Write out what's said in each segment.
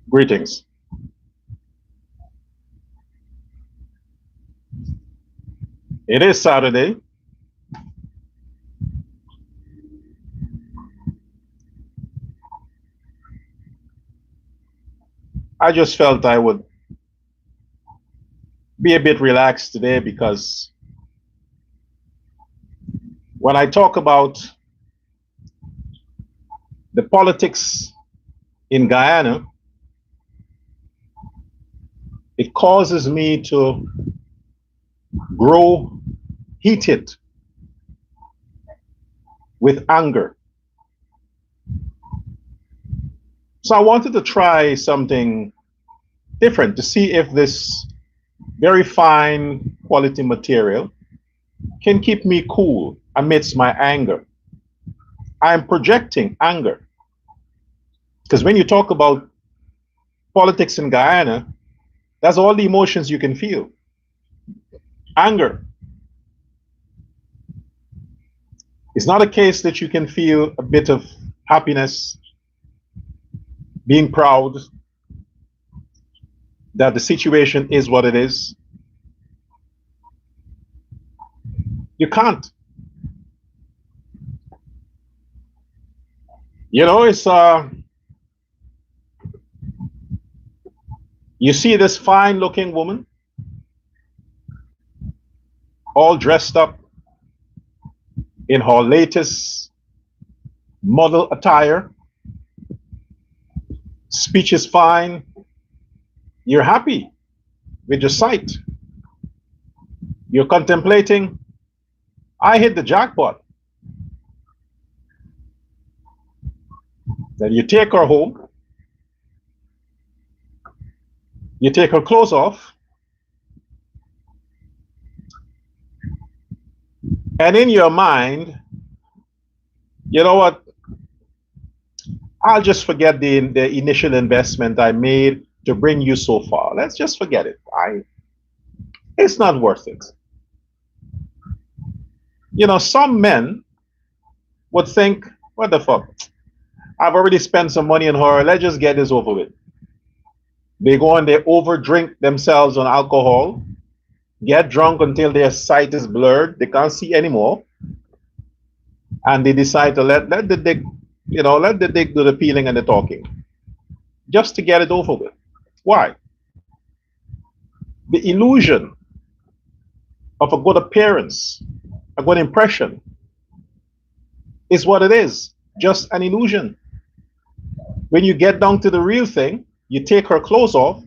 Greetings. It is Saturday. I just felt I would be a bit relaxed today because when I talk about the politics in Guyana, it causes me to grow heated with anger. So I wanted to try something different to see if this very fine quality material can keep me cool amidst my anger. I'm projecting anger because when you talk about politics in Guyana, that's all the emotions you can feel. Anger. It's not a case that you can feel a bit of happiness, being proud that the situation is what it is. You can't. You know, it's you see this fine looking woman all dressed up in her latest model attire. Speech is fine. You're happy with your sight. You're contemplating, I hit the jackpot. Then you take her home. You take her clothes off. And in your mind, you know what? I'll just forget the initial investment I made to bring you so far. Let's just forget it. It's not worth it. You know, some men would think, what the fuck? I've already spent some money on her. Let's just get this over with. They go and they overdrink themselves on alcohol, get drunk until their sight is blurred. They can't see anymore. And they decide to let the dick, let the dick do the peeling and the talking just to get it over with. Why? The illusion of a good appearance, a good impression, is what it is, just an illusion. When you get down to the real thing, you take her clothes off,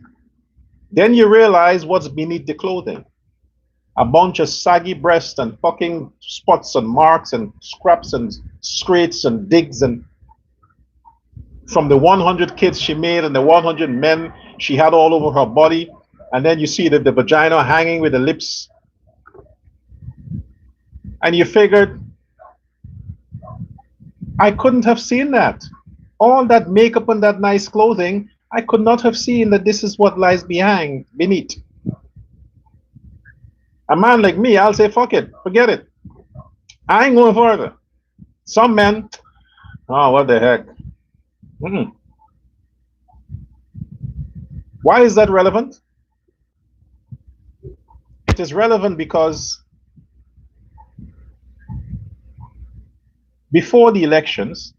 then you realize what's beneath the clothing. A bunch of saggy breasts and fucking spots and marks and scraps and scrapes and digs, and from the 100 kids she made and the 100 men she had all over her body, and then you see the vagina hanging with the lips, and you figured, I couldn't have seen that. All that makeup and that nice clothing, I could not have seen that this is what lies beneath. A man like me, I'll say, fuck it, forget it. I ain't going further. Some men, oh, what the heck. Why is that relevant? It is relevant because before the elections,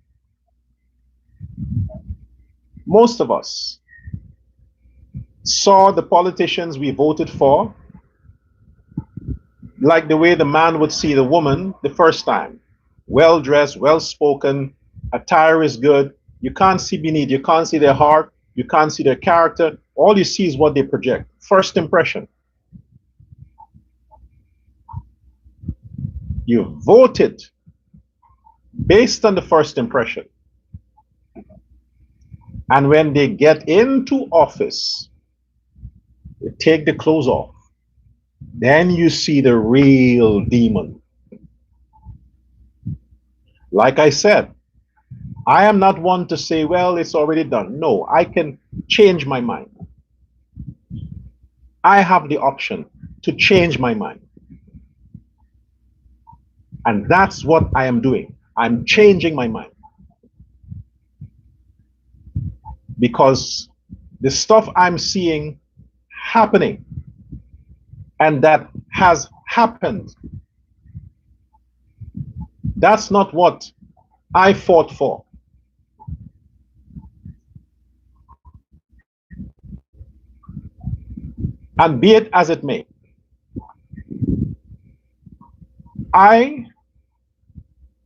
most of us saw the politicians we voted for like the way the man would see the woman the first time. Well dressed, well spoken, attire is good. You can't see beneath, you can't see their heart, you can't see their character. All you see is what they project. First impression. You voted based on the first impression. And when they get into office, they take the clothes off. Then you see the real demon. Like I said, I am not one to say, well, it's already done. No, I can change my mind. I have the option to change my mind. And that's what I am doing. I'm changing my mind. Because the stuff I'm seeing happening and that has happened, that's not what I fought for. And be it as it may, I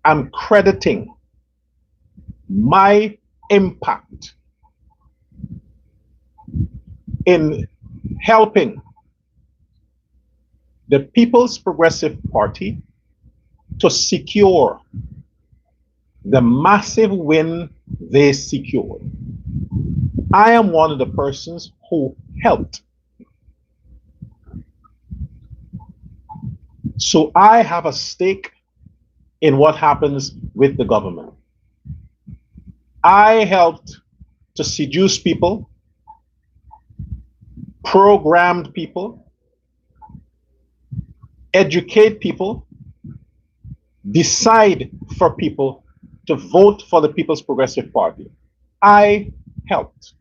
am crediting my impact in helping the People's Progressive Party to secure the massive win they secured. I am one of the persons who helped. So I have a stake in what happens with the government. I helped to seduce people, programmed people, educate people, decide for people to vote for the People's Progressive Party. I helped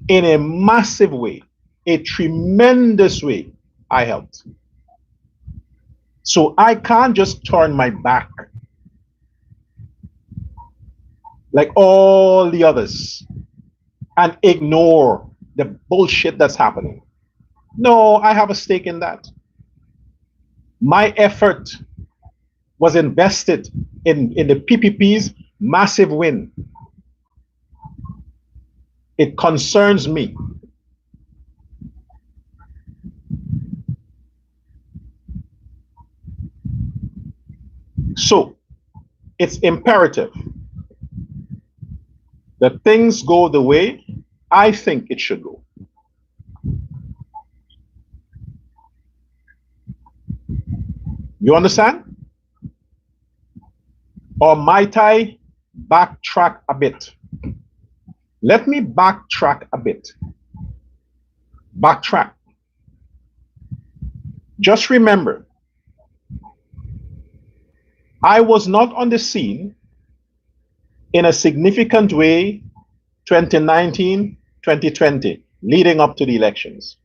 in a massive way, a tremendous way. I helped. So I can't just turn my back like all the others and ignore the bullshit that's happening. No, I have a stake in that. My effort was invested in the PPP's massive win. It concerns me. So it's imperative that things go the way I think it should go. You understand? Or might I backtrack a bit? Let me backtrack a bit. Backtrack. Just remember, I was not on the scene in a significant way 2019, 2020, leading up to the elections.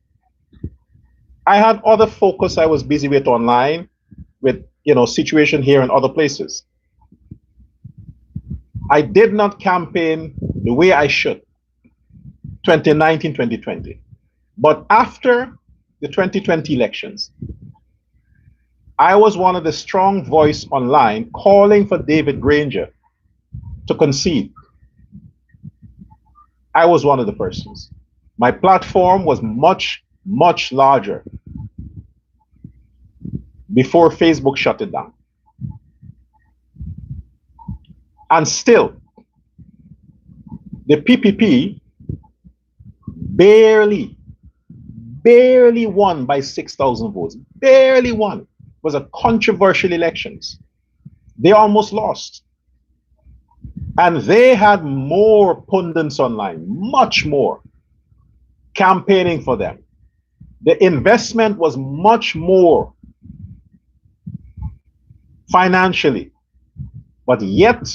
I had other focus I was busy with online, with situation here and other places. I did not campaign the way I should 2019, 2020. But after the 2020 elections, I was one of the strong voice online calling for David Granger to concede. I was one of the persons. My platform was much, much larger before Facebook shut it down. And still, the PPP barely won by 6,000 votes. Barely won. It was a controversial elections. They almost lost. And they had more pundits online, much more, campaigning for them. The investment was much more financially, but yet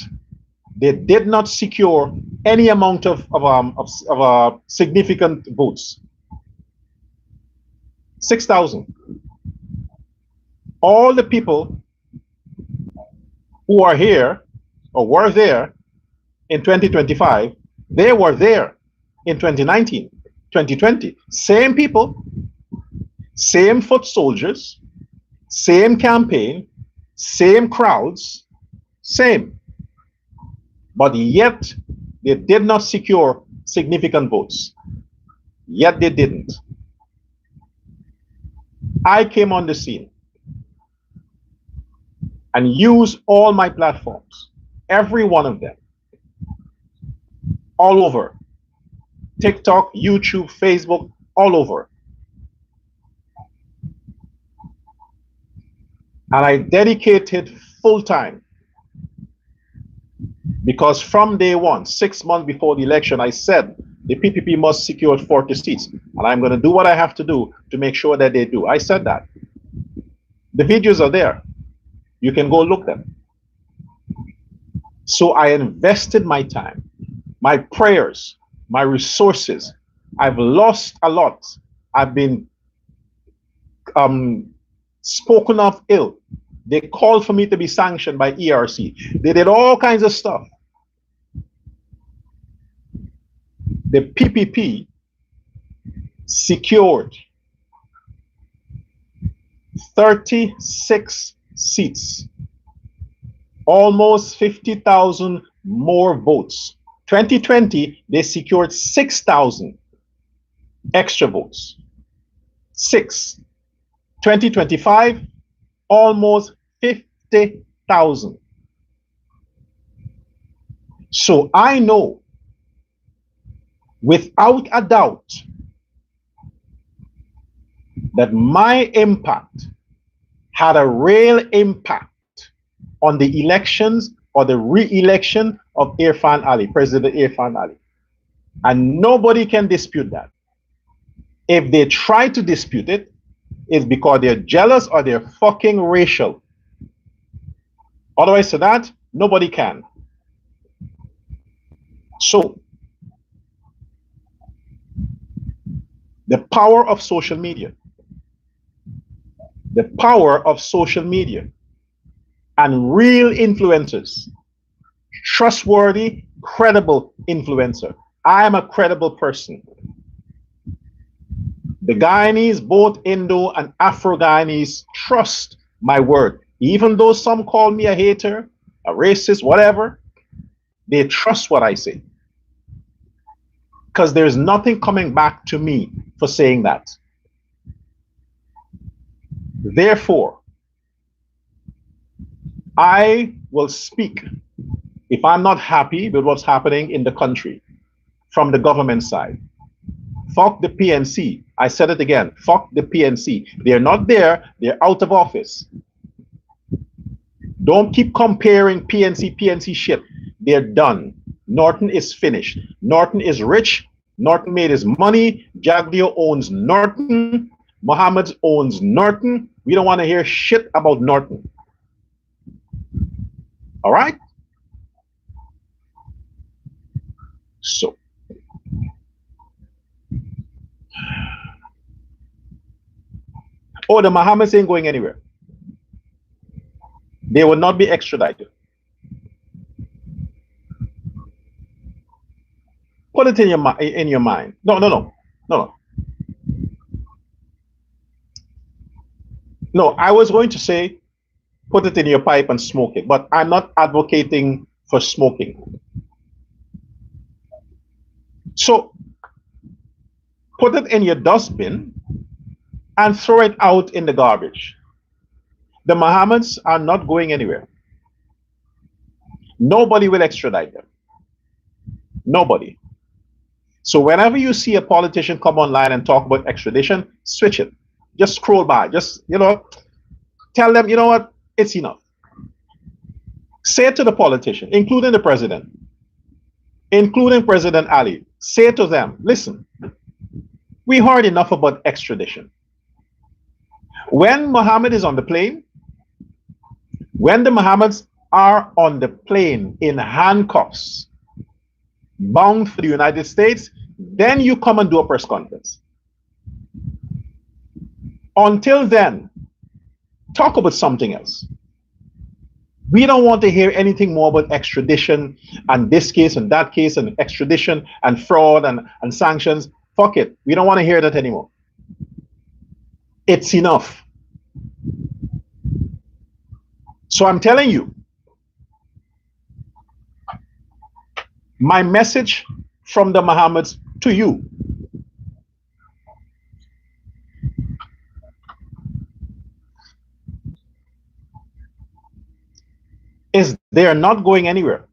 they did not secure any amount of significant votes. 6,000. All the people who are here or were there in 2025, they were there in 2019, 2020. Same people, same foot soldiers, same campaign, same crowds, same. But yet they did not secure significant votes. Yet they didn't. I came on the scene and used all my platforms, every one of them, all over. TikTok, YouTube, Facebook, all over. And I dedicated full time, because from day one, 6 months before the election, I said the PPP must secure 40 seats, and I'm going to do what I have to do to make sure that they do. I said that. The videos are there. You can go look them. So I invested my time, my prayers, my resources. I've lost a lot. I've been spoken of ill. They called for me to be sanctioned by ERC. They did all kinds of stuff. The PPP secured 36 seats, almost 50,000 more votes. 2020, they secured 6,000 extra votes. 6. 2025, almost 50,000. So I know without a doubt that my impact had a real impact on the elections or the re-election of Irfaan Ali, President Irfaan Ali. And nobody can dispute that. If they try to dispute it, it's because they're jealous or they're fucking racial. Otherwise to that, nobody can. So, the power of social media. The power of social media and real influencers, trustworthy, credible influencer. I am a credible person. The Guyanese, both Indo and Afro-Guyanese, trust my word. Even though some call me a hater, a racist, whatever, they trust what I say. Because there's nothing coming back to me for saying that. Therefore, I will speak if I'm not happy with what's happening in the country from the government side. Fuck the PNC. I said it again. Fuck the PNC. They're not there. They're out of office. Don't keep comparing PNC shit. They're done. Norton is finished. Norton is rich. Norton made his money. Jagdeo owns Norton. Mohammeds owns Norton. We don't want to hear shit about Norton. All right? So, oh, the Mohammeds ain't going anywhere. They will not be extradited. Put it in your mind. No. No, I was going to say, put it in your pipe and smoke it, but I'm not advocating for smoking. So, put it in your dustbin and throw it out in the garbage. The Mohammeds are not going anywhere. Nobody will extradite them. Nobody. So whenever you see a politician come online and talk about extradition, switch it. Just scroll by. Just, tell them, you know what, it's enough. Say it to the politician, including the president, including President Ali. Say to them, listen, we heard enough about extradition. When Mohammed is on the plane, when the Mohammeds are on the plane in handcuffs, bound for the United States, then you come and do a press conference. Until then, talk about something else. We don't want to hear anything more about extradition and this case and that case and extradition and fraud and sanctions. Fuck it. We don't want to hear that anymore. It's enough. So I'm telling you, my message from the Mohammeds to you is they're not going anywhere.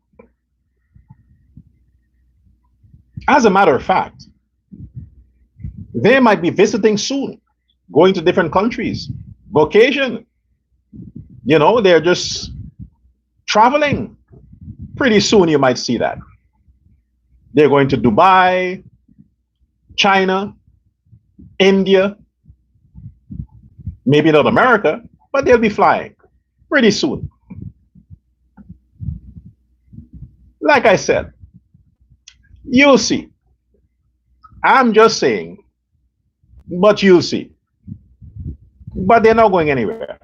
As a matter of fact, they might be visiting soon, going to different countries, vacation. They're just traveling. Pretty soon you might see that. They're going to Dubai, China, India, maybe not America, but they'll be flying pretty soon. Like I said, you'll see. I'm just saying, but you'll see. But they're not going anywhere.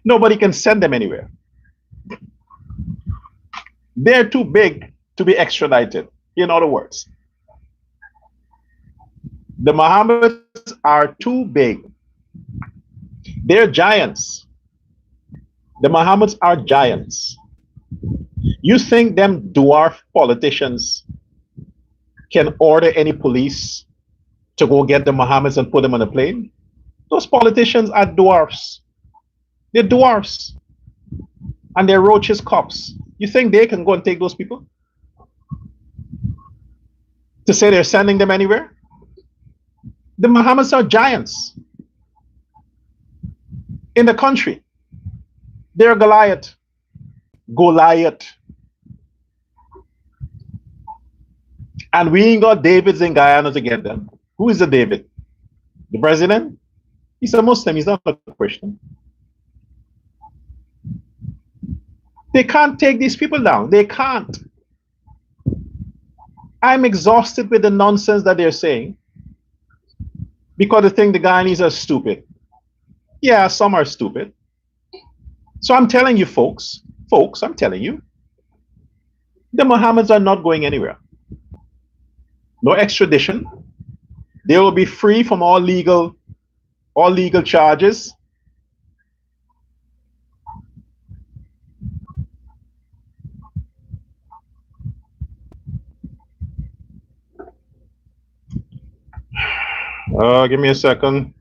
Nobody can send them anywhere. They're too big to be extradited. In other words, the Mohammeds are too big. They're giants. The Mohammeds are giants. You think them dwarf politicians can order any police to go get the Mohammeds and put them on a plane? Those politicians are dwarfs. They're dwarfs. And they're roaches cops. You think they can go and take those people? To say they're sending them anywhere? The Mohammeds are giants in the country. They're Goliath. Goliath. And we ain't got Davids in Guyana to get them. Who is the David? The president? He's a Muslim, he's not a Christian. They can't take these people down. They can't. I'm exhausted with the nonsense that they're saying because they think the Guyanese are stupid. Yeah, some are stupid. So I'm telling you, folks, I'm telling you, the Mohammeds are not going anywhere. No extradition. They will be free from all legal charges. Give me a second.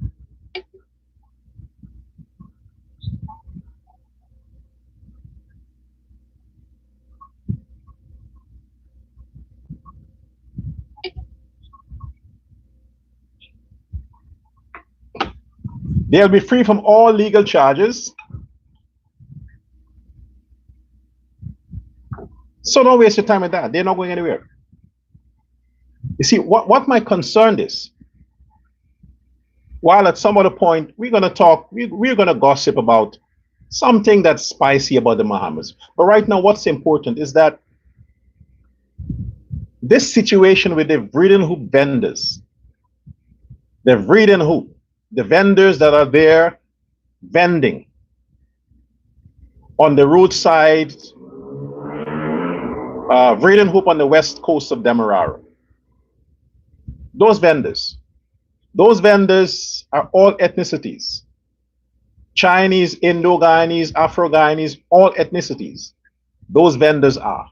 They'll be free from all legal charges. So don't waste your time with that. They're not going anywhere. You see, what my concern is, while at some other point we're going to talk, we're going to gossip about something that's spicy about the Mohammeds. But right now, what's important is that this situation with the breeding hoop vendors, the breeding hoop, the vendors that are there vending on the roadside, breeding hoop on the west coast of Demerara. Those vendors are all ethnicities. Chinese, Indo-Guyanese, Afro-Guyanese, all ethnicities. Those vendors are.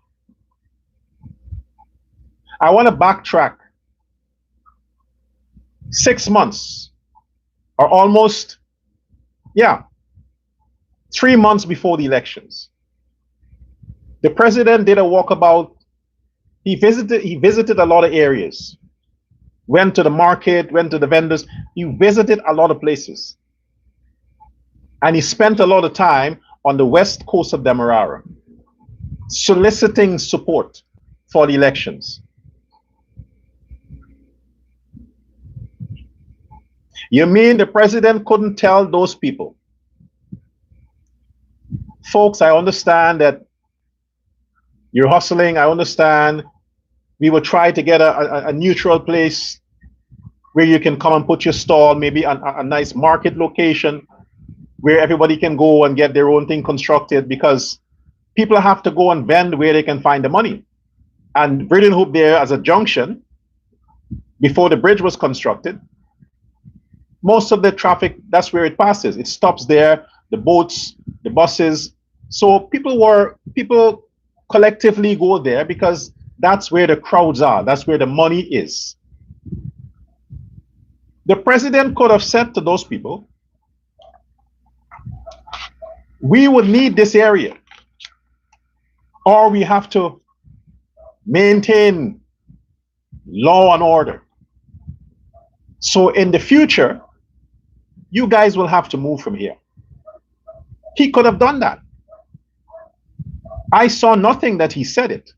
I want to backtrack 6 months or almost, 3 months before the elections. The president did a walkabout. He visited a lot of areas. Went to the market, went to the vendors. He visited a lot of places. And he spent a lot of time on the west coast of Demerara, soliciting support for the elections. You mean the president couldn't tell those people, folks, I understand that you're hustling. I understand. We will try to get a neutral place where you can come and put your stall, maybe a nice market location where everybody can go and get their own thing constructed, because people have to go and vend where they can find the money. And Breeding Hoop there as a junction, before the bridge was constructed, most of the traffic, that's where it passes. It stops there, the boats, the buses. So people collectively go there because that's where the crowds are. That's where the money is. The president could have said to those people, we would need this area, or we have to maintain law and order. So in the future, you guys will have to move from here. He could have done that. I saw nothing that he said it.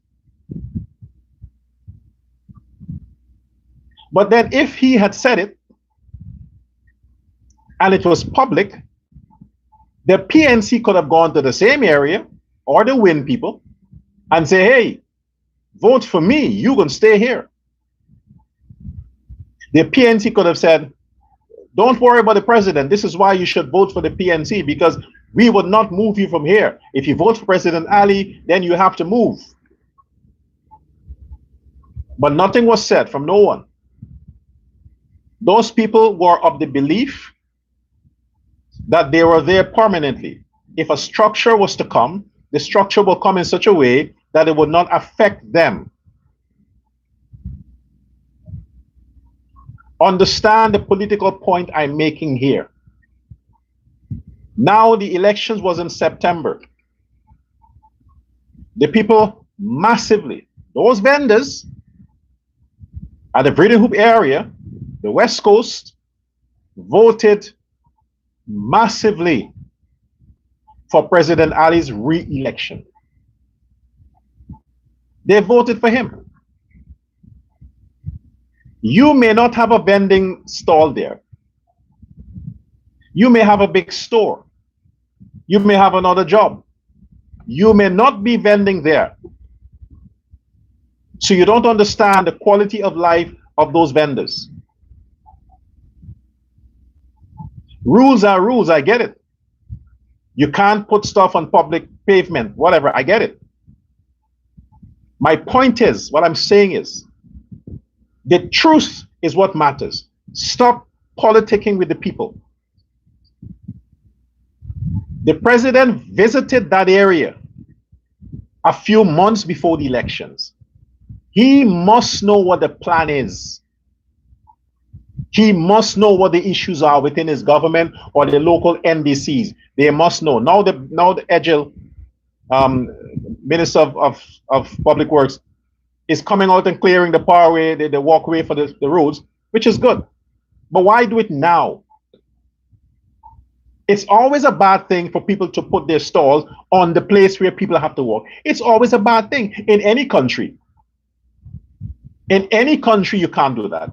But then if he had said it, and it was public, the PNC could have gone to the same area, or the Win people, and say, hey, vote for me, you can stay here. The PNC could have said, don't worry about the president. This is why you should vote for the PNC, because we would not move you from here. If you vote for President Ali, then you have to move. But nothing was said from no one. Those people were of the belief that they were there permanently. If a structure was to come, the structure will come in such a way that it would not affect them. Understand the political point I'm making here. Now the elections was in September. The people massively, those vendors at the Breeden Hoop area, the West Coast, voted massively for President Ali's re-election. They voted for him. You may not have a vending stall there. You may have a big store. You may have another job. You may not be vending there. So you don't understand the quality of life of those vendors. Rules are rules, I get it. You can't put stuff on public pavement, whatever, I get it. My point is, what I'm saying is, the truth is what matters. Stop politicking with the people. The president visited that area a few months before the elections. He must know what the plan is. He must know what the issues are within his government or the local NDCs. They must know. Now the Edgel, Minister of Public Works, is coming out and clearing the parkway, the walkway for the roads, which is good. But why do it now? It's always a bad thing for people to put their stalls on the place where people have to walk. It's always a bad thing in any country. In any country, you can't do that.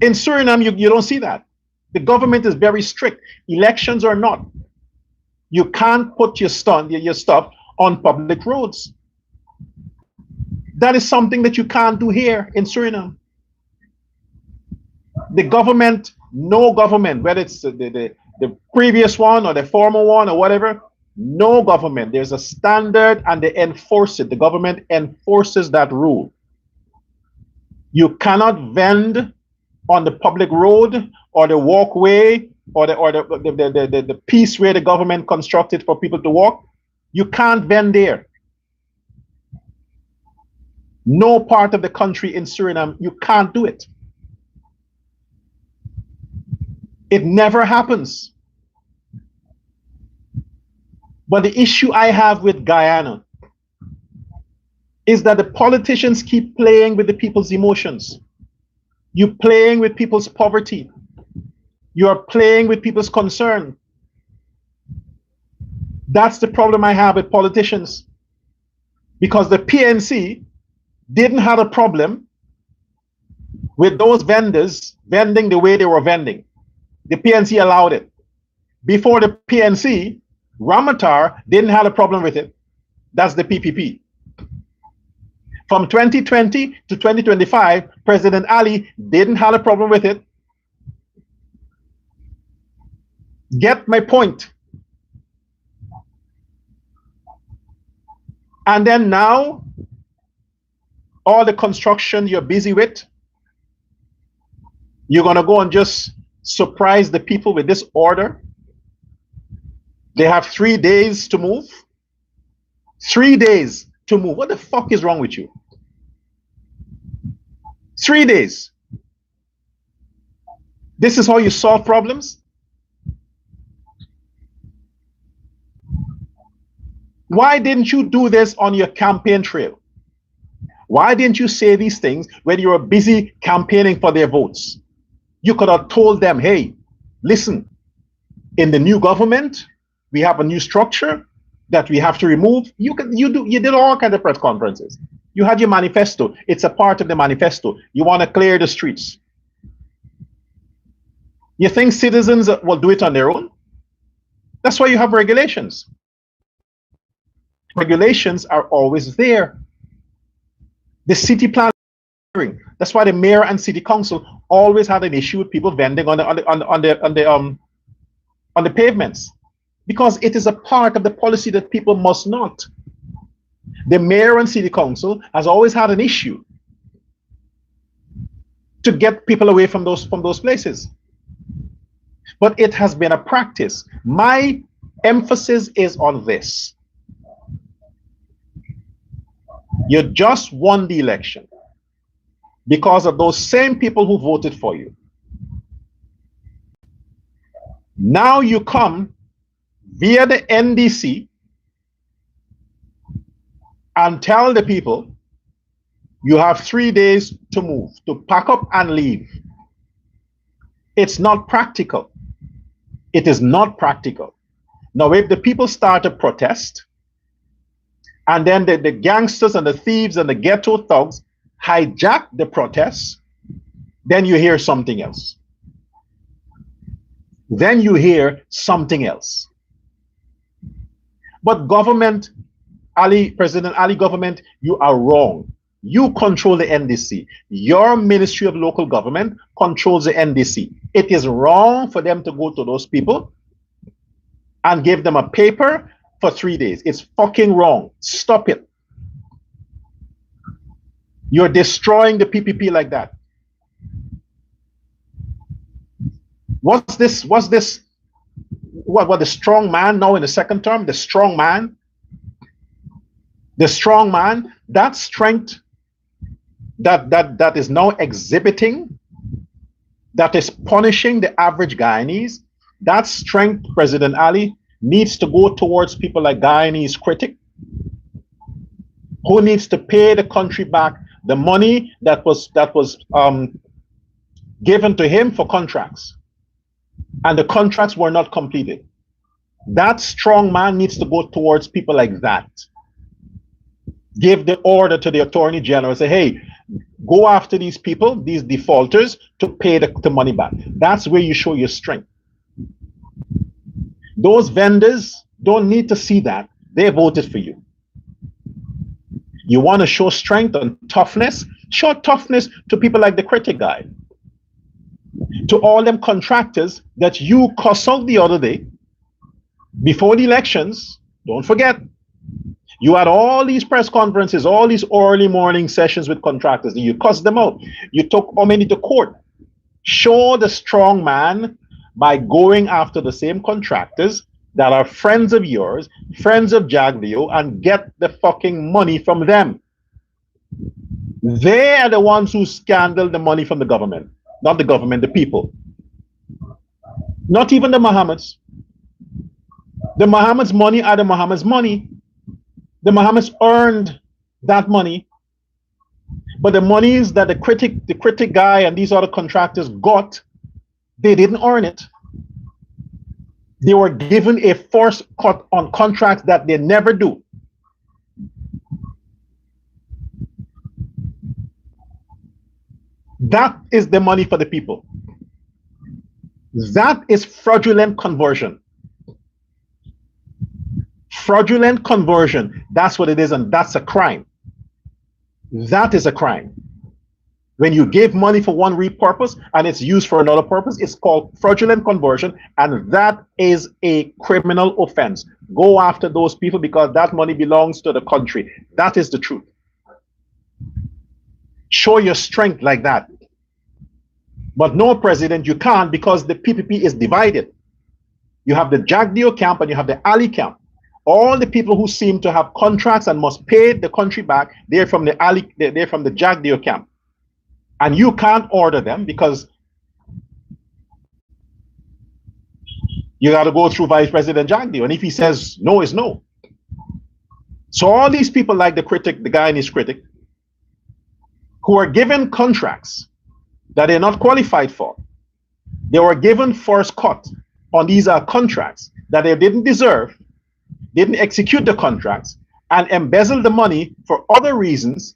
In Suriname, you don't see that. The government is very strict. Elections or not, you can't put your stuff on public roads. That is something that you can't do here in Suriname. The government, no government, whether it's the previous one or the former one or whatever, no government. There's a standard and they enforce it. The government enforces that rule. You cannot vend on the public road or the walkway or the piece where the government constructed for people to walk. You can't vend there. No part of the country in Suriname, you can't do it. It never happens. But the issue I have with Guyana is that the politicians keep playing with the people's emotions. You're playing with people's poverty. You're playing with people's concern. That's the problem I have with politicians. Because the PNC didn't have a problem with those vendors vending the way they were vending. The PNC allowed it. Before the PNC, Ramatar didn't have a problem with it. That's the PPP. From 2020 to 2025, President Ali didn't have a problem with it. Get my point. And then now, all the construction you're busy with, you're going to go and just surprise the people with this order. They have 3 days to move. 3 days to move. What the fuck is wrong with you? 3 days. This is how you solve problems? Why didn't you do this on your campaign trail? Why didn't you say these things when you were busy campaigning for their votes? You could have told them, hey, listen, in the new government, we have a new structure that we have to remove. You did all kinds of press conferences. You had your manifesto. It's a part of the manifesto. You want to clear the streets. You think citizens will do it on their own? That's why you have regulations. Regulations are always there. The city plan That's why the mayor and city council always had an issue with people vending on the pavements, because it is a part of the policy that people must not. The mayor and city council has always had an issue to get people away from those places. But it has been a practice. My emphasis is on this. You just won the election because of those same people who voted for you. Now you come via the NDC and tell the people you have 3 days to move, to pack up and leave. It's not practical. It is not practical. Now, if the people start to protest, and then the gangsters and the thieves and the ghetto thugs hijack the protests, then you hear something else. Then you hear something else. But government, President Ali government, you are wrong. You control the NDC. Your Ministry of Local Government controls the NDC. It is wrong for them to go to those people and give them a paper for 3 days. It's fucking wrong. Stop it. You're destroying the PPP like that. What's this? What the strong man now in the second term? The strong man. The strong man, that strength that is now exhibiting, that is punishing the average Guyanese, that strength, President Ali, needs to go towards people like Guyanese critic, who needs to pay the country back the money that was given to him for contracts, and the contracts were not completed. That strong man needs to go towards people like that. Give the order to the Attorney General, say, hey, go after these people, these defaulters, to pay the money back. That's where you show your strength. Those vendors don't need to see that. They voted for you. You want to show strength and toughness? Show toughness to people like the critic guy. To all them contractors that you cussed out the other day, before the elections, don't forget, you had all these press conferences, all these early morning sessions with contractors. You cussed them out. You took how many to court? Show the strong man by going after the same contractors that are friends of yours, friends of Jagdeo, and get the fucking money from them. They are the ones who scandal the money from the government. Not the government, the people. Not even the Mohammeds. The Mohammeds' money are the Mohammeds' money. The Mohammeds earned that money, but the monies that the critic guy and these other contractors got, they didn't earn it. They were given a forced cut on contracts that they never do. That is the money for the people. That is fraudulent conversion. Fraudulent conversion, that's what it is, and that's a crime. That is a crime. When you give money for one purpose and it's used for another purpose, it's called fraudulent conversion, and that is a criminal offense. Go after those people because that money belongs to the country. That is the truth. Show your strength like that. But no, President, you can't, because the PPP is divided. You have the Jagdeo camp and you have the Ali camp. All the people who seem to have contracts and must pay the country back, they're from the Jagdeo camp. And you can't order them because you got to go through Vice President Jagdeo. And if he says no, is no. So all these people like the critic, the Guyanese critic, who are given contracts that they're not qualified for, they were given first cut on these contracts that they didn't deserve, didn't execute the contracts, and embezzle the money for other reasons.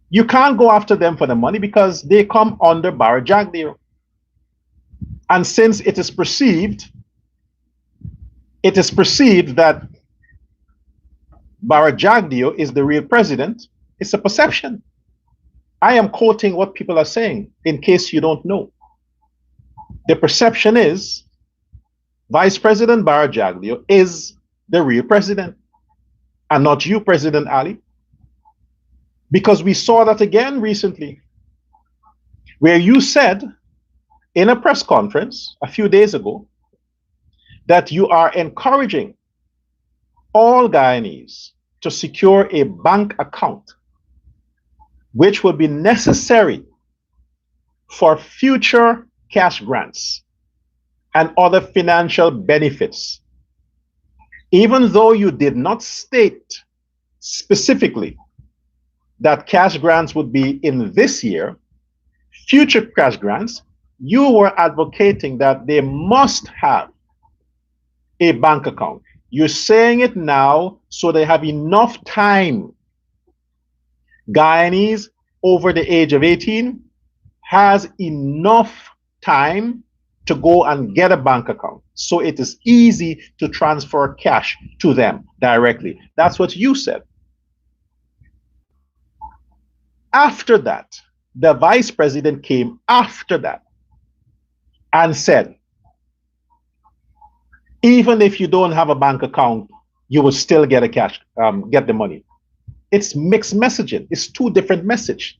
You can't go after them for the money because they come under Barra Jagdeo. And since it is perceived that Barra Jagdeo is the real president, it's a perception. I am quoting what people are saying in case you don't know. The perception is Vice President Barajaglio is the real president and not you, President Ali. Because we saw that again recently, where you said in a press conference a few days ago that you are encouraging all Guyanese to secure a bank account, which will be necessary for future cash grants and other financial benefits, even though you did not state specifically that cash grants would be in this year, future cash grants, you were advocating that they must have a bank account. You're saying it now so they have enough time. Guyanese over the age of 18 has enough time to go and get a bank account. So it is easy to transfer cash to them directly. That's what you said. After that, the vice president came after that and said, even if you don't have a bank account, you will still get get the money. It's mixed messaging. It's two different messages.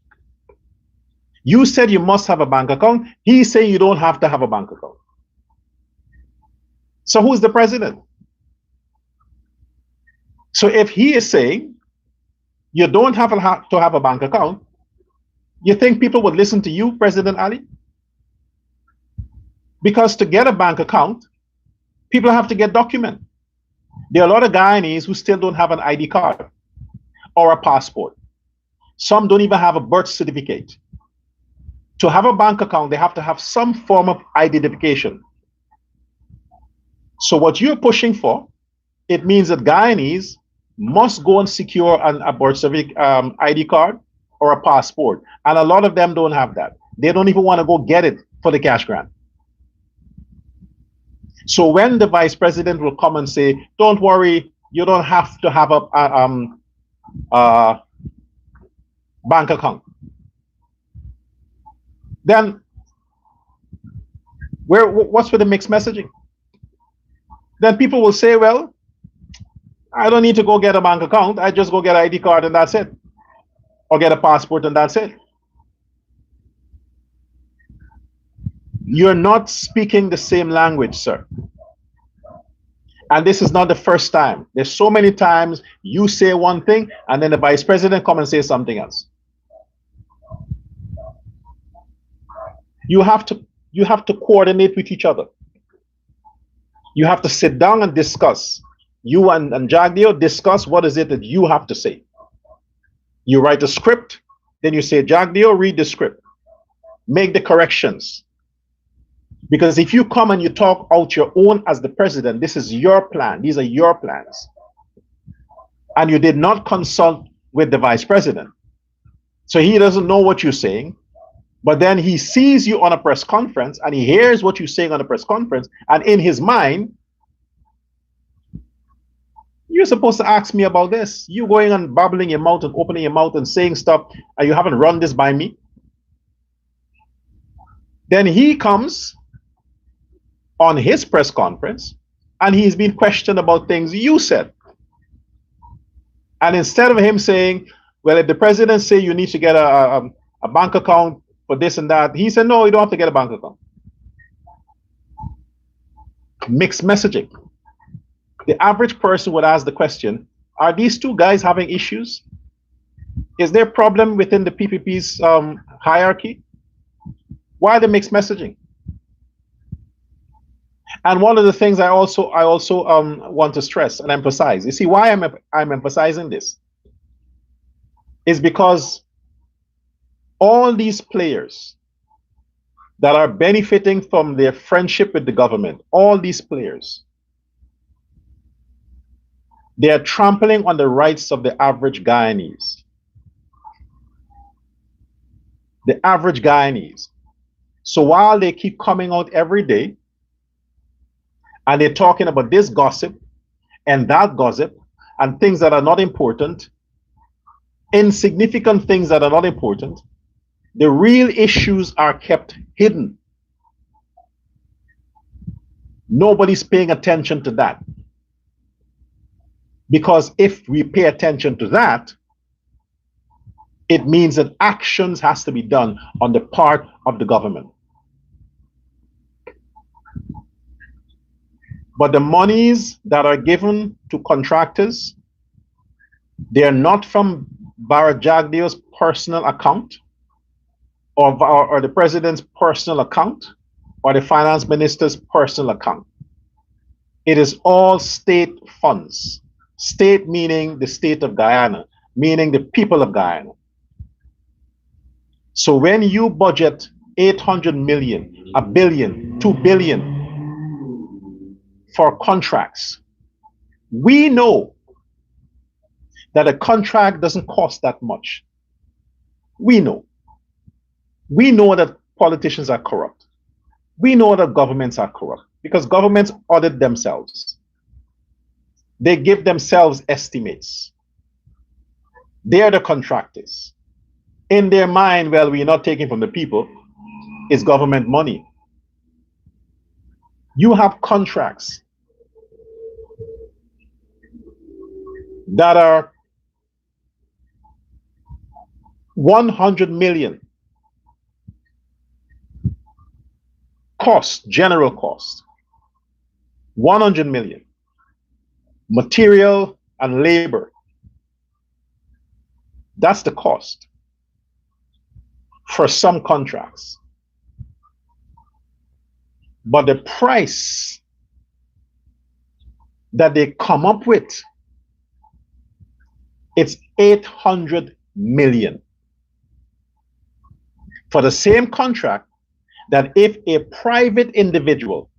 You said you must have a bank account. He's saying you don't have to have a bank account. So who's the president? So if he is saying you don't have to have a bank account, you think people would listen to you, President Ali? Because to get a bank account, people have to get documents. There are a lot of Guyanese who still don't have an ID card or a passport. Some don't even have a birth certificate. To have a bank account, they have to have some form of identification. So what you're pushing for, it means that Guyanese must go and secure a birth certificate, ID card or a passport. And a lot of them don't have that. They don't even want to go get it for the cash grant. So when the vice president will come and say, don't worry, you don't have to have a bank account, then what's with the mixed messaging? Then people will say, well, I don't need to go get a bank account. I just go get an ID card and that's it. Or get a passport and that's it. You're not speaking the same language, sir. And this is not the first time. There's so many times you say one thing and then the vice president come and say something else. You have to coordinate with each other. You have to sit down and discuss. You and Jagdeo discuss what is it that you have to say. You write a script, then you say, Jagdeo, read the script. Make the corrections. Because if you come and you talk out your own as the president, this is your plan. These are your plans. And you did not consult with the vice president. So he doesn't know what you're saying. But then he sees you on a press conference and he hears what you're saying on a press conference. And in his mind, you're supposed to ask me about this. You going and babbling your mouth and opening your mouth and saying stuff and you haven't run this by me. Then he comes on his press conference and he's been questioned about things you said. And instead of him saying, well, if the president say you need to get a bank account for this and that, he said, no, you don't have to get a bank account. Mixed messaging. The average person would ask the question, are these two guys having issues? Is there a problem within the PPP's hierarchy? Why the mixed messaging? And one of the things I also want to stress and emphasize, you see why I'm emphasizing this, is because all these players that are benefiting from their friendship with the government, all these players, they are trampling on the rights of the average Guyanese. The average Guyanese. So while they keep coming out every day and they're talking about this gossip and that gossip and things that are not important, insignificant things that are not important, The real issues are kept hidden. Nobody's paying attention to that. Because if we pay attention to that, it means that actions has to be done on the part of the government. But the monies that are given to contractors, they are not from Barajagdio's personal account or the president's personal account or the finance minister's personal account. It is all state funds. State meaning the state of Guyana, meaning the people of Guyana. So when you budget 800 million, a billion, 2 billion for contracts, we know that a contract doesn't cost that much. We know. We know that politicians are corrupt. We know that governments are corrupt because governments audit themselves. They give themselves estimates. They're the contractors. In their mind, well, we're not taking from the people, it's government money. You have contracts that are 100 million cost, general cost, 100 million, material and labor. That's the cost for some contracts. But the price that they come up with, it's 800 million for the same contract that if a private individual,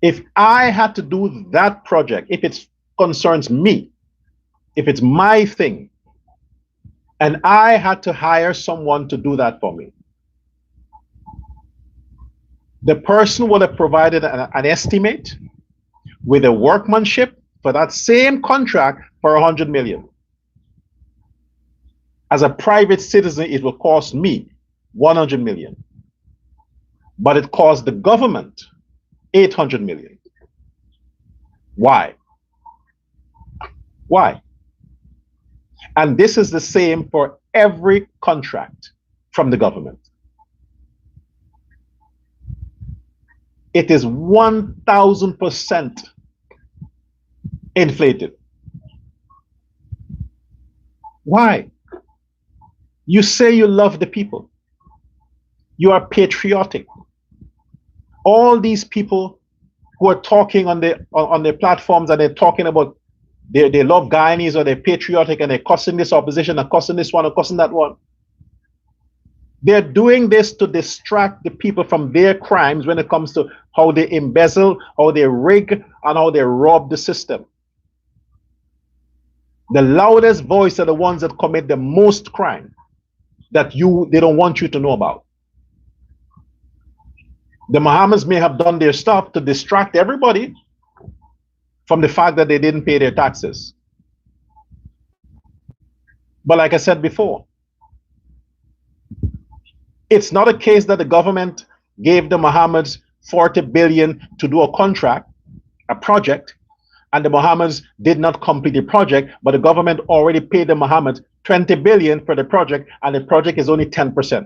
if I had to do that project, if it concerns me, if it's my thing, and I had to hire someone to do that for me, the person would have provided an estimate with a workmanship for that same contract for 100 million. As a private citizen, it will cost me 100 million. But it cost the government 800 million. Why? Why? And this is the same for every contract from the government. It is 1000% inflated. Why? You say you love the people. You are patriotic. All these people who are talking on their platforms and they're talking about they love Guyanese or they're patriotic and they're cussing this opposition and cussing this one or cussing that one. They're doing this to distract the people from their crimes when it comes to how they embezzle, how they rig, and how they rob the system. The loudest voice are the ones that commit the most crime that they don't want you to know about. The Mohammeds may have done their stuff to distract everybody from the fact that they didn't pay their taxes. But like I said before, it's not a case that the government gave the Mohammeds 40 billion to do a contract, a project, and the Mohammeds did not complete the project, but the government already paid the Mohammeds 20 billion for the project, and the project is only 10%.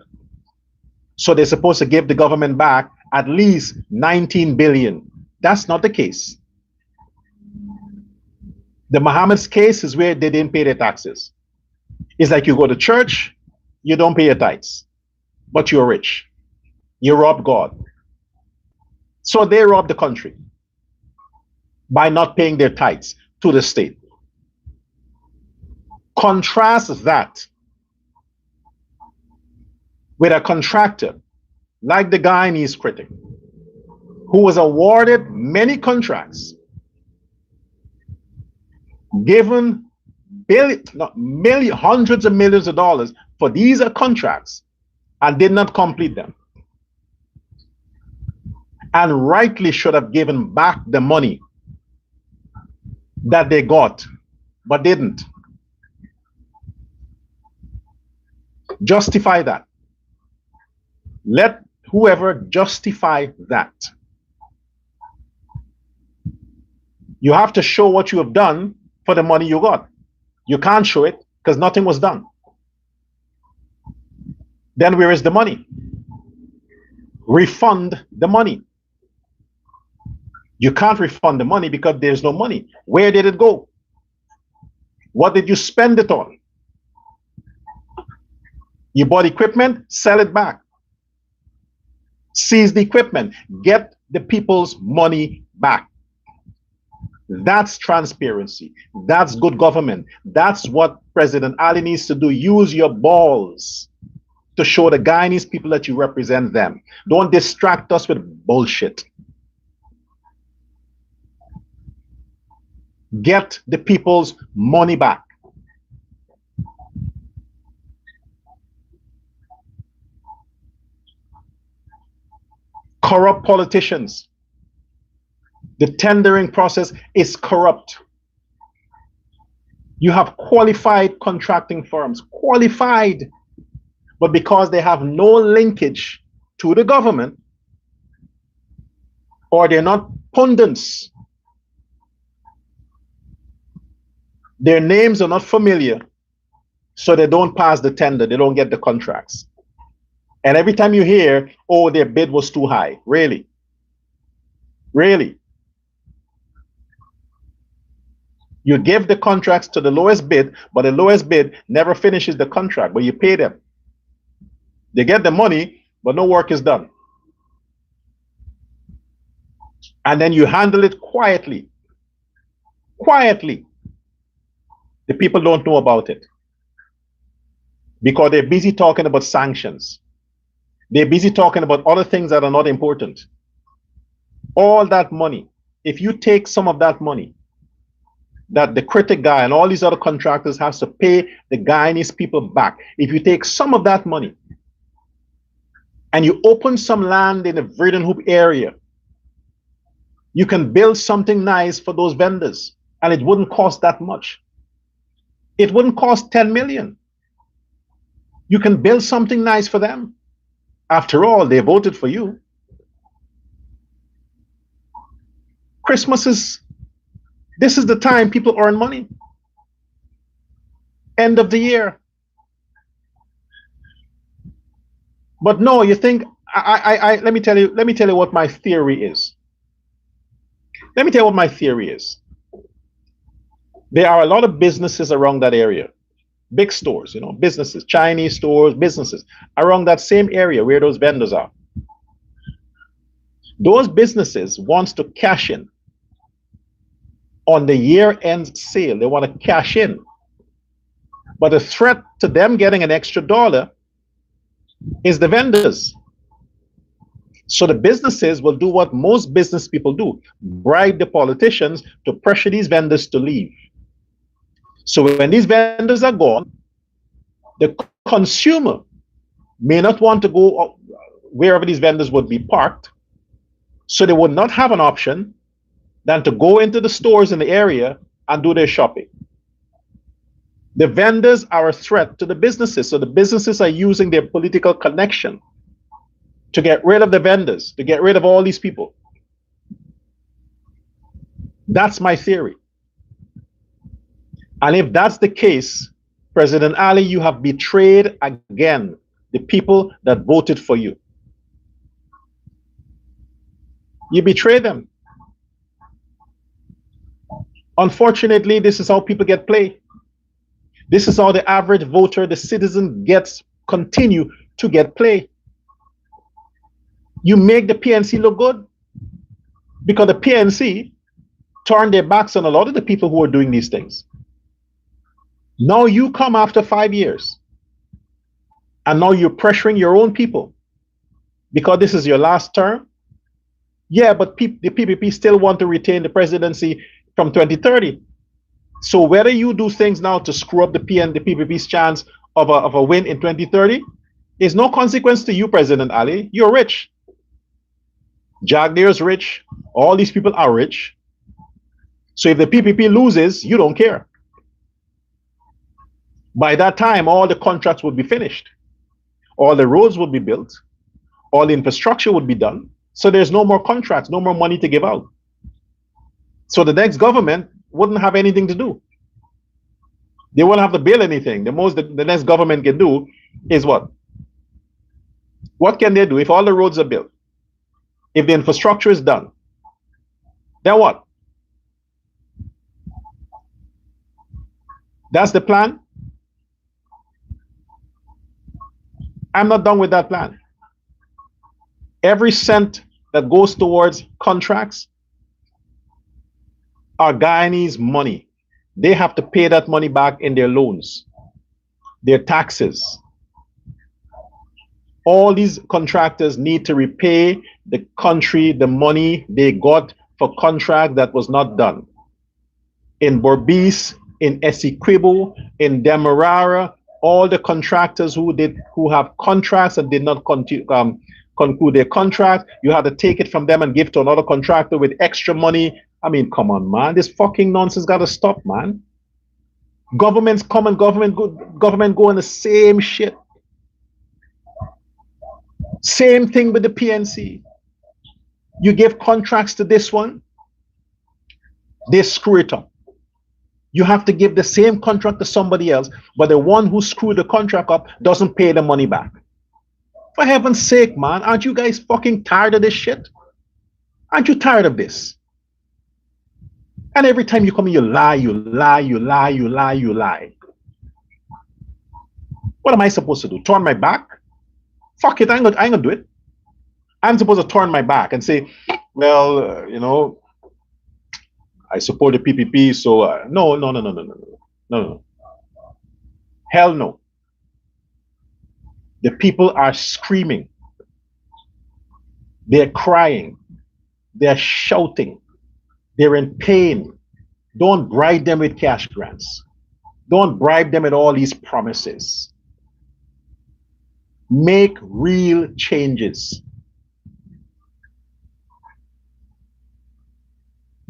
So they're supposed to give the government back at least 19 billion. That's not the case. The Mohammeds case is where they didn't pay their taxes. It's like you go to church, you don't pay your tithes, but you're rich. You rob God. So they rob the country by not paying their tithes to the state. Contrast that with a contractor like the Guyanese critic who was awarded many contracts, given hundreds of millions of dollars for these contracts and did not complete them, and rightly should have given back the money that they got but didn't. Justify that. Let whoever justify that. You have to show what you have done for the money you got. You can't show it because nothing was done. Then where is the money? Refund the money. You can't refund the money because there's no money. Where did it go? What did you spend it on? You bought equipment, sell it back. Seize the equipment, get the people's money back. That's transparency. That's good government. That's what President Ali needs to do. Use your balls to show the Guyanese people that you represent them. Don't distract us with bullshit. Get the people's money back. Corrupt politicians. The tendering process is corrupt. You have qualified contracting firms, qualified, but because they have no linkage to the government, or they're not pundits, their names are not familiar, so they don't pass the tender, they don't get the contracts. And every time you hear, oh, their bid was too high, really? Really? You give the contracts to the lowest bid, but the lowest bid never finishes the contract, but you pay them. They get the money, but no work is done. And then you handle it quietly. Quietly. The people don't know about it because they're busy talking about sanctions. They're busy talking about other things that are not important. All that money, if you take some of that money that the critic guy and all these other contractors has to pay the Guyanese people back, if you take some of that money and you open some land in the Vredenhoek area, you can build something nice for those vendors and it wouldn't cost that much. It wouldn't cost 10 million. You can build something nice for them. After all, they voted for you. This is the time people earn money. End of the year. But no, you think, let me tell you what my theory is. Let me tell you what my theory is. There are a lot of businesses around that area. Big stores, you know, businesses, Chinese stores, businesses around that same area where those vendors are. Those businesses wants to cash in on the year-end sale. They want to cash in. But the threat to them getting an extra dollar is the vendors. So the businesses will do what most business people do, bribe the politicians to pressure these vendors to leave. So when these vendors are gone, the consumer may not want to go wherever these vendors would be parked. So they would not have an option than to go into the stores in the area and do their shopping. The vendors are a threat to the businesses. So the businesses are using their political connection to get rid of the vendors, to get rid of all these people. That's my theory. And if that's the case, President Ali, you have betrayed again the people that voted for you. You betrayed them. Unfortunately, this is how people get played. This is how the average voter, the citizen, continue to get played. You make the PNC look good because the PNC turned their backs on a lot of the people who are doing these things. Now you come after 5 years and now you're pressuring your own people because this is your last term. Yeah, but the PPP still want to retain the presidency from 2030. So whether you do things now to screw up the PPP's chance of a win in 2030 is no consequence to you, President Ali. You're rich. Jagdeer's rich. All these people are rich. So if the PPP loses, you don't care. By that time, all the contracts would be finished. all the roads would be built, all the infrastructure would be done. So there's no more contracts, no more money to give out. So the next government wouldn't have anything to do. They won't have to build anything. The most the next government can do is what? What can they do if all the roads are built? If the infrastructure is done, then what? That's the plan? I'm not done with that plan. Every cent that goes towards contracts are Guyanese money. They have to pay that money back in their loans, their taxes. All these contractors need to repay the country the money they got for contract that was not done. In Berbice, in Essequibo, in Demerara, all the contractors who have contracts and did not conclude their contract, you have to take it from them and give to another contractor with extra money. I mean, come on, man. This fucking nonsense got to stop, man. Governments come and government go on the same shit. Same thing with the PNC. You give contracts to this one, they screw it up. You have to give the same contract to somebody else, but the one who screwed the contract up doesn't pay the money back. For heaven's sake, man, aren't you guys fucking tired of this shit? Aren't you tired of this? And every time you come in, you lie, you lie, you lie, you lie, you lie. What am I supposed to do? Turn my back? Fuck it, I ain't gonna do it. I'm supposed to turn my back and say, well, you know, I support the PPP, so no. Hell no. The people are screaming. They're crying. They're shouting. They're in pain. Don't bribe them with cash grants. Don't bribe them with all these promises. Make real changes.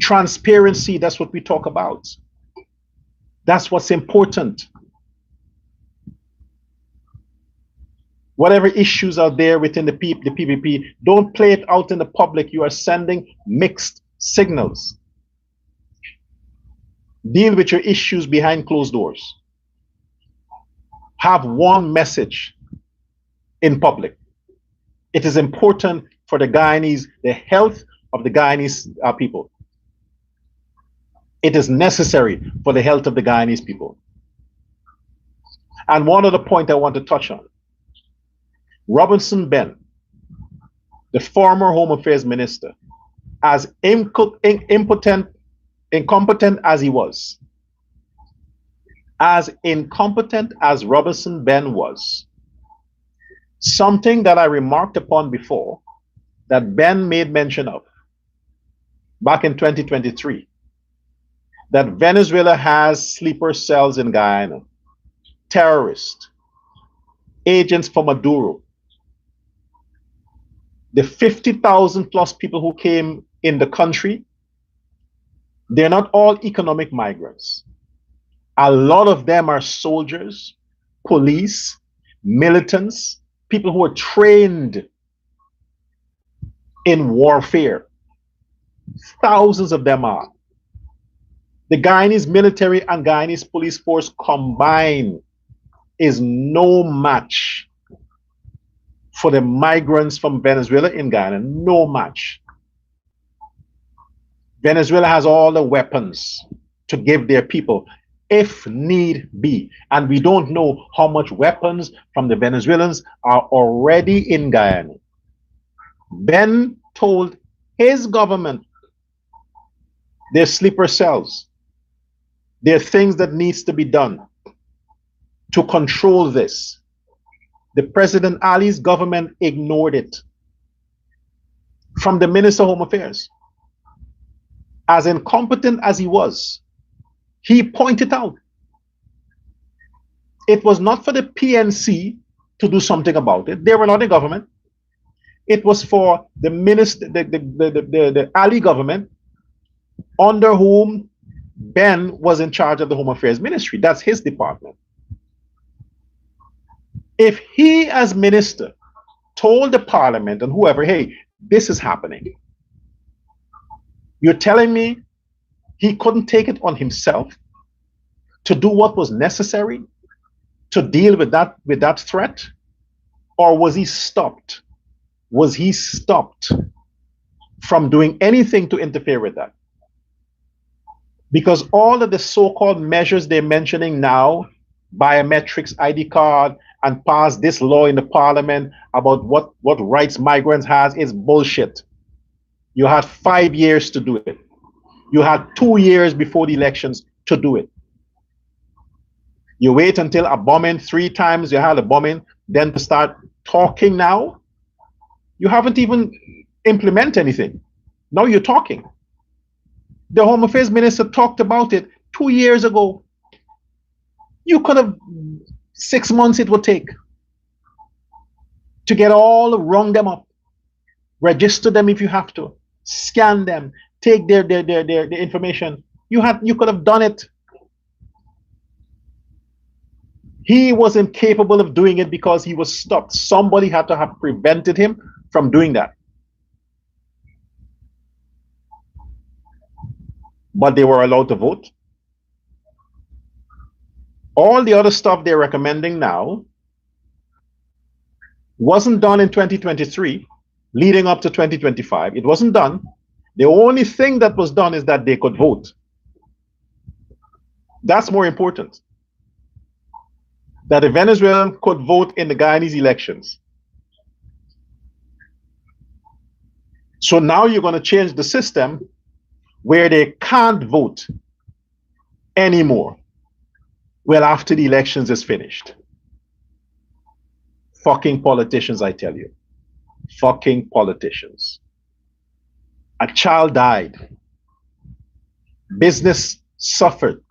Transparency, that's what we talk about. That's what's important. Whatever issues are there within the PPP, don't play it out in the public. You are sending mixed signals. Deal with your issues behind closed doors. Have one message in public. It is important for the Guyanese, the health of the Guyanese people. It is necessary for the health of the Guyanese people. And one other point I want to touch on. Robinson Ben, the former Home Affairs Minister, as incompetent as he was, as incompetent as Robinson Ben was, something that I remarked upon before that Ben made mention of back in 2023, that Venezuela has sleeper cells in Guyana, terrorists, agents for Maduro. The 50,000 plus people who came in the country, they're not all economic migrants. A lot of them are soldiers, police, militants, people who are trained in warfare. Thousands of them are. The Guyanese military and Guyanese police force combined is no match for the migrants from Venezuela in Guyana. No match. Venezuela has all the weapons to give their people if need be. And we don't know how much weapons from the Venezuelans are already in Guyana. Ben told his government there's sleeper cells. There are things that needs to be done to control this. The President Ali's government ignored it. From the Minister of Home Affairs, as incompetent as he was, he pointed out it was not for the PNC to do something about it. They were not in government. It was for the minister, the Ali government, under whom Ben was in charge of the Home Affairs Ministry. That's his department. If he as minister told the parliament and whoever, hey, this is happening, you're telling me he couldn't take it on himself to do what was necessary to deal with that threat? Or was he stopped? Was he stopped from doing anything to interfere with that? Because all of the so-called measures they're mentioning now, biometrics, ID card, and pass this law in the parliament about what rights migrants has, is bullshit. You had 5 years to do it. You had 2 years before the elections to do it. You wait until a bombing 3 times, you had a bombing, then to start talking now? You haven't even implemented anything. Now you're talking. The Home Affairs Minister talked about it 2 years ago. You could have 6 months it would take to get all, rung them up, register them if you have to, scan them, take their information. You could have done it. He was incapable of doing it because he was stopped. Somebody had to have prevented him from doing that. But they were allowed to vote. All the other stuff they're recommending now wasn't done in 2023, leading up to 2025. It wasn't done. The only thing that was done is that they could vote. That's more important. That the Venezuelan could vote in the Guyanese elections. So now you're going to change the system where they can't vote anymore. Well, after the elections is finished. Fucking politicians, I tell you. Fucking politicians. A child died. Business suffered.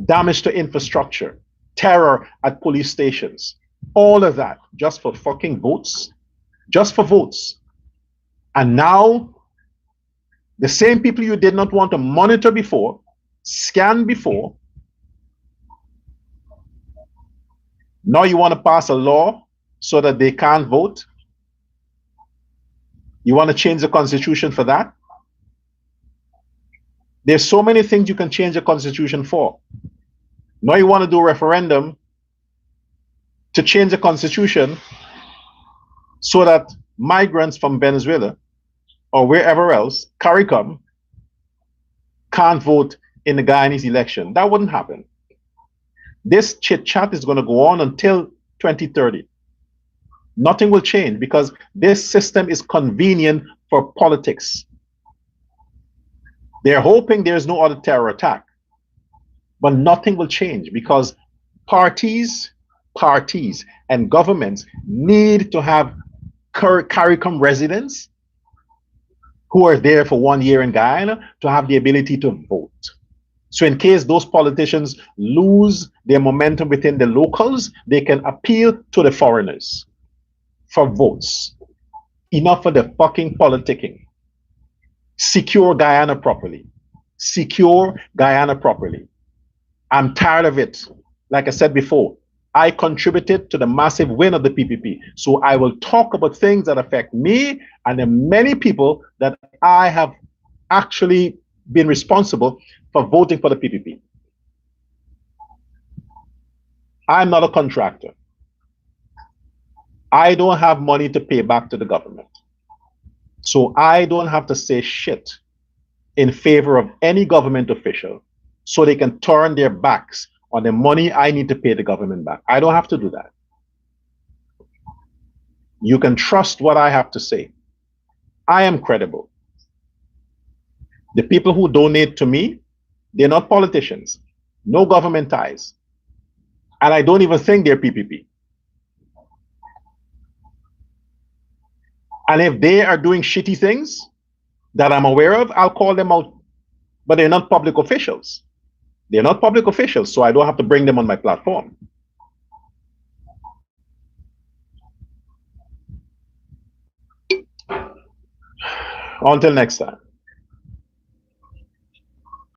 Damage to infrastructure. Terror at police stations. All of that just for fucking votes. Just for votes. And now, the same people you did not want to monitor before, scan before, now you want to pass a law so that they can't vote? You want to change the constitution for that? There's so many things you can change the constitution for. Now you want to do a referendum to change the constitution so that migrants from Venezuela or wherever else, CARICOM, can't vote in the Guyanese election. That wouldn't happen. This chit-chat is going to go on until 2030. Nothing will change because this system is convenient for politics. They're hoping there's no other terror attack. But nothing will change because parties and governments need to have CARICOM residents who are there for 1 year in Guyana to have the ability to vote. So in case those politicians lose their momentum within the locals, they can appeal to the foreigners for votes. Enough of the fucking politicking. Secure Guyana properly. Secure Guyana properly. I'm tired of it. Like I said before, I contributed to the massive win of the PPP. So I will talk about things that affect me and the many people that I have actually been responsible for voting for the PPP. I'm not a contractor. I don't have money to pay back to the government. So I don't have to say shit in favor of any government official so they can turn their backs on the money I need to pay the government back. I don't have to do that. You can trust what I have to say. I am credible. The people who donate to me, they're not politicians, no government ties. And I don't even think they're PPP. And if they are doing shitty things that I'm aware of, I'll call them out. But they're not public officials. They're not public officials, so I don't have to bring them on my platform. Until next time.